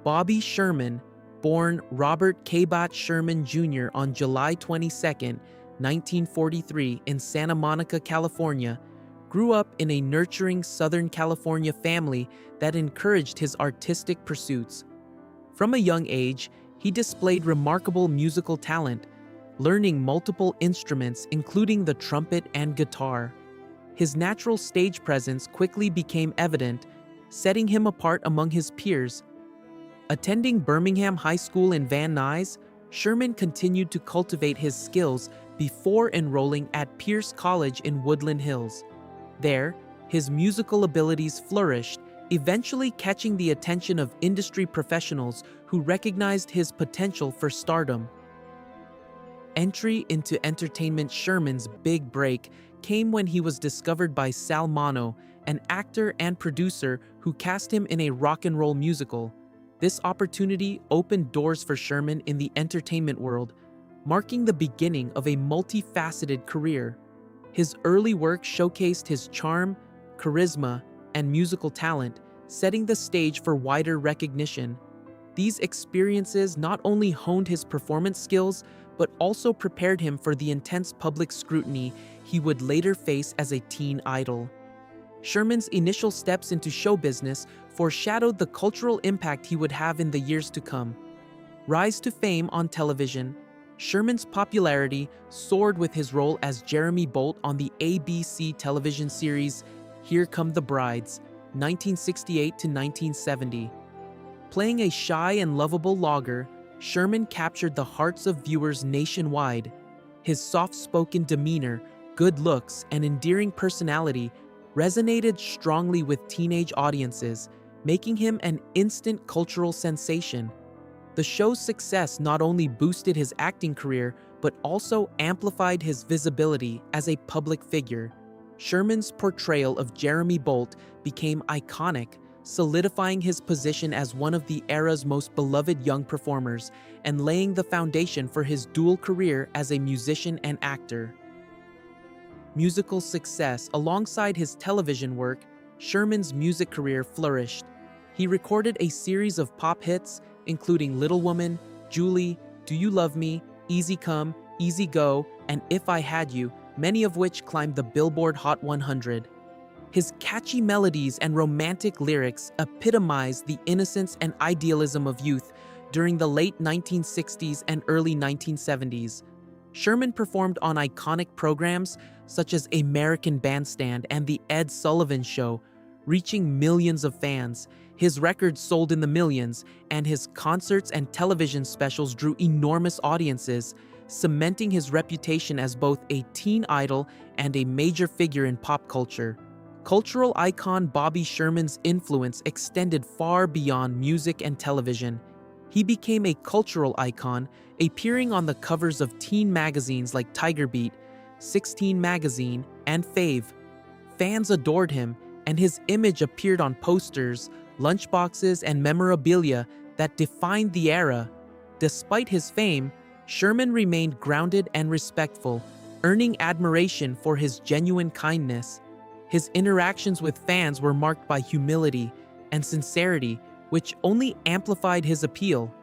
Bobby Sherman, born Robert Cabot Sherman Jr. on July 22, 1943 in Santa Monica, California, grew up in a nurturing Southern California family that encouraged his artistic pursuits. From a young age, he displayed remarkable musical talent, learning multiple instruments including the trumpet and guitar. His natural stage presence quickly became evident, setting him apart among his peers. Attending Birmingham High School in Van Nuys, Sherman continued to cultivate his skills before enrolling at Pierce College in Woodland Hills. There, his musical abilities flourished, eventually catching the attention of industry professionals who recognized his potential for stardom. Entry into entertainment. Sherman's big break came when he was discovered by Sal Mano, an actor and producer who cast him in a rock and roll musical. This opportunity opened doors for Sherman in the entertainment world, marking the beginning of a multifaceted career. His early work showcased his charm, charisma, and musical talent, setting the stage for wider recognition. These experiences not only honed his performance skills, but also prepared him for the intense public scrutiny he would later face as a teen idol. Sherman's initial steps into show business foreshadowed the cultural impact he would have in the years to come. Rise to fame on television. Sherman's popularity soared with his role as Jeremy Bolt on the ABC television series Here Come the Brides, 1968 to 1970. Playing a shy and lovable logger, Sherman captured the hearts of viewers nationwide. His soft-spoken demeanor, good looks, and endearing personality resonated strongly with teenage audiences, making him an instant cultural sensation. The show's success not only boosted his acting career, but also amplified his visibility as a public figure. Sherman's portrayal of Jeremy Bolt became iconic, solidifying his position as one of the era's most beloved young performers and laying the foundation for his dual career as a musician and actor. Musical success. Alongside his television work, Sherman's music career flourished. He recorded a series of pop hits, including Little Woman, Julie, Do You Love Me, Easy Come, Easy Go, and If I Had You, many of which climbed the Billboard Hot 100. His catchy melodies and romantic lyrics epitomize the innocence and idealism of youth during the late 1960s and early 1970s. Sherman performed on iconic programs such as American Bandstand and The Ed Sullivan Show, reaching millions of fans. His records sold in the millions, and his concerts and television specials drew enormous audiences, cementing his reputation as both a teen idol and a major figure in pop culture. Cultural icon Bobby Sherman's influence extended far beyond music and television. He became a cultural icon, appearing on the covers of teen magazines like Tiger Beat, 16 Magazine, and Fave. Fans adored him, and his image appeared on posters, lunchboxes, and memorabilia that defined the era. Despite his fame, Sherman remained grounded and respectful, earning admiration for his genuine kindness. His interactions with fans were marked by humility and sincerity, which only amplified his appeal.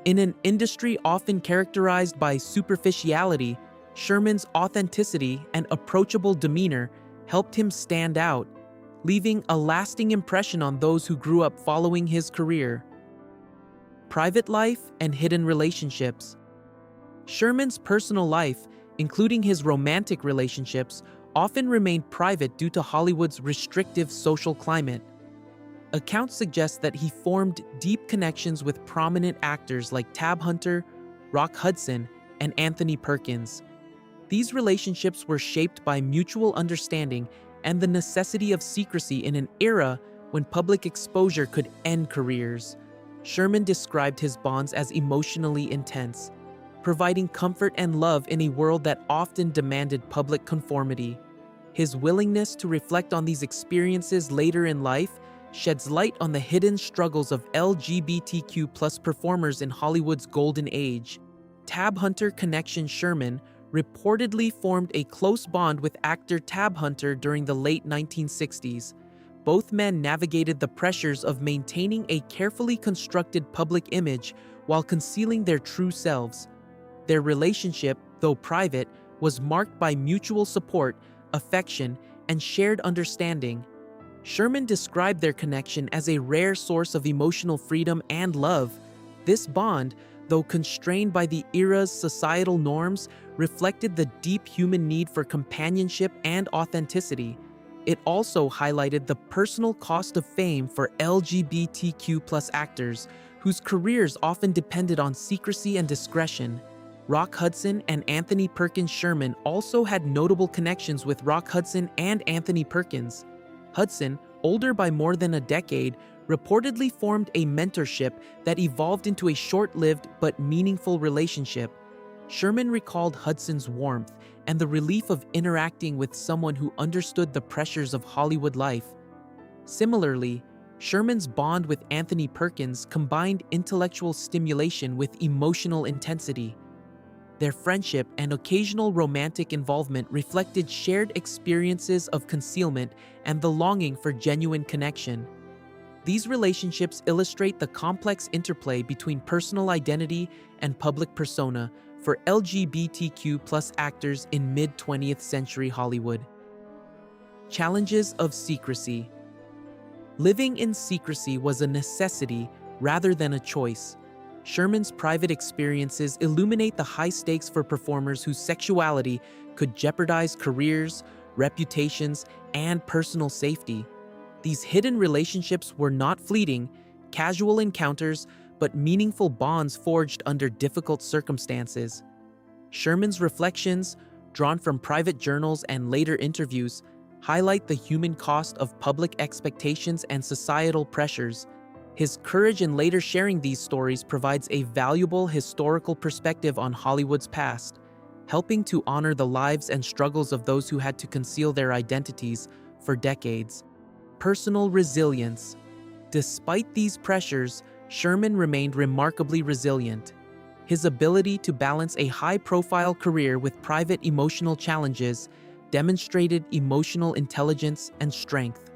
In an industry often characterized by superficiality, Sherman's authenticity and approachable demeanor helped him stand out, leaving a lasting impression on those who grew up following his career. Private life and hidden relationships. Sherman's personal life, including his romantic relationships, often remained private due to Hollywood's restrictive social climate. Accounts suggest that he formed deep connections with prominent actors like Tab Hunter, Rock Hudson, and Anthony Perkins. These relationships were shaped by mutual understanding and the necessity of secrecy in an era when public exposure could end careers. Sherman described his bonds as emotionally intense, providing comfort and love in a world that often demanded public conformity. His willingness to reflect on these experiences later in life sheds light on the hidden struggles of LGBTQ+ performers in Hollywood's golden age. Tab Hunter connection. Sherman reportedly formed a close bond with actor Tab Hunter during the late 1960s, both men navigated the pressures of maintaining a carefully constructed public image while concealing their true selves. Their relationship, though private, was marked by mutual support, affection, and shared understanding. Sherman described their connection as a rare source of emotional freedom and love. This bond, though constrained by the era's societal norms, reflected the deep human need for companionship and authenticity. It also highlighted the personal cost of fame for LGBTQ+ actors, whose careers often depended on secrecy and discretion. Rock Hudson and Anthony Perkins Sherman also had notable connections with Rock Hudson and Anthony Perkins. Hudson, older by more than a decade, reportedly formed a mentorship that evolved into a short-lived but meaningful relationship. Sherman recalled Hudson's warmth and the relief of interacting with someone who understood the pressures of Hollywood life. Similarly, Sherman's bond with Anthony Perkins combined intellectual stimulation with emotional intensity. Their friendship and occasional romantic involvement reflected shared experiences of concealment and the longing for genuine connection. These relationships illustrate the complex interplay between personal identity and public persona for LGBTQ+ actors in mid-20th century Hollywood. Challenges of secrecy. Living in secrecy was a necessity rather than a choice. Sherman's private experiences illuminate the high stakes for performers whose sexuality could jeopardize careers, reputations, and personal safety. These hidden relationships were not fleeting, casual encounters, but meaningful bonds forged under difficult circumstances. Sherman's reflections, drawn from private journals and later interviews, highlight the human cost of public expectations and societal pressures. His courage in later sharing these stories provides a valuable historical perspective on Hollywood's past, helping to honor the lives and struggles of those who had to conceal their identities for decades. Personal resilience. Despite these pressures, Sherman remained remarkably resilient. His ability to balance a high-profile career with private emotional challenges demonstrated emotional intelligence and strength.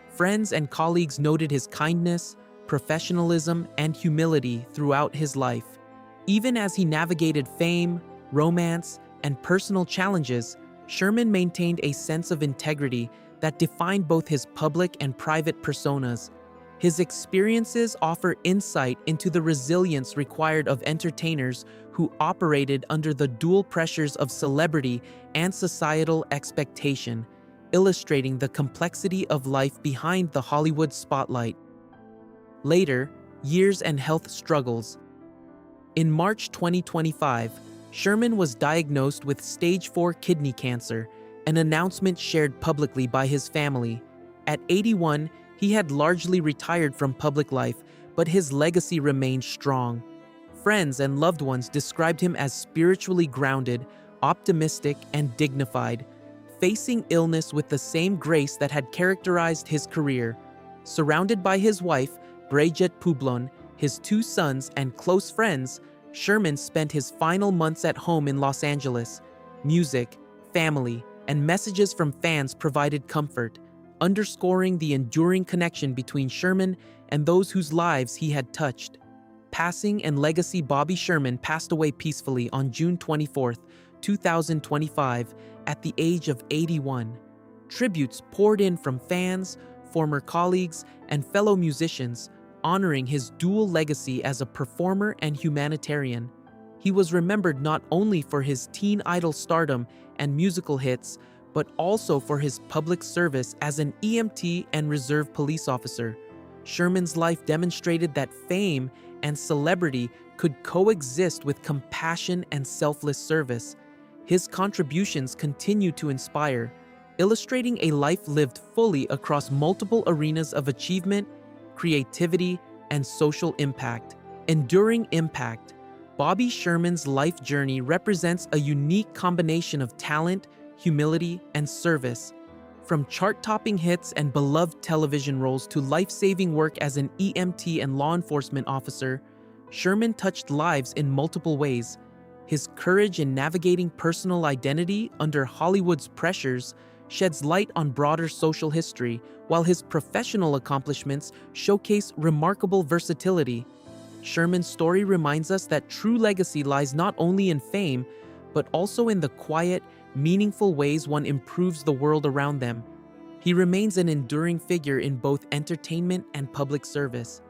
Friends and colleagues noted his kindness, professionalism, and humility throughout his life. Even as he navigated fame, romance, and personal challenges, Sherman maintained a sense of integrity that defined both his public and private personas. His experiences offer insight into the resilience required of entertainers who operated under the dual pressures of celebrity and societal expectation, illustrating the complexity of life behind the Hollywood spotlight. Later, years and health struggles. In March 2025, Sherman was diagnosed with stage 4 kidney cancer, an announcement shared publicly by his family. At 81, he had largely retired from public life, but his legacy remained strong. Friends and loved ones described him as spiritually grounded, optimistic, and dignified, facing illness with the same grace that had characterized his career. Surrounded by his wife, Brigitte Poublon, his 2 sons, and close friends, Sherman spent his final months at home in Los Angeles. Music, family, and messages from fans provided comfort, underscoring the enduring connection between Sherman and those whose lives he had touched. Passing and legacy. Bobby Sherman passed away peacefully on June 24, 2025, at the age of 81. Tributes poured in from fans, former colleagues, and fellow musicians, honoring his dual legacy as a performer and humanitarian. He was remembered not only for his teen idol stardom and musical hits, but also for his public service as an EMT and reserve police officer. Sherman's life demonstrated that fame and celebrity could coexist with compassion and selfless service. His contributions continue to inspire, illustrating a life lived fully across multiple arenas of achievement, creativity, and social impact. Enduring impact. Bobby Sherman's life journey represents a unique combination of talent, humility, and service. From chart-topping hits and beloved television roles to life-saving work as an EMT and law enforcement officer, Sherman touched lives in multiple ways. His courage in navigating personal identity under Hollywood's pressures sheds light on broader social history, while his professional accomplishments showcase remarkable versatility. Sherman's story reminds us that true legacy lies not only in fame, but also in the quiet, meaningful ways one improves the world around them. He remains an enduring figure in both entertainment and public service,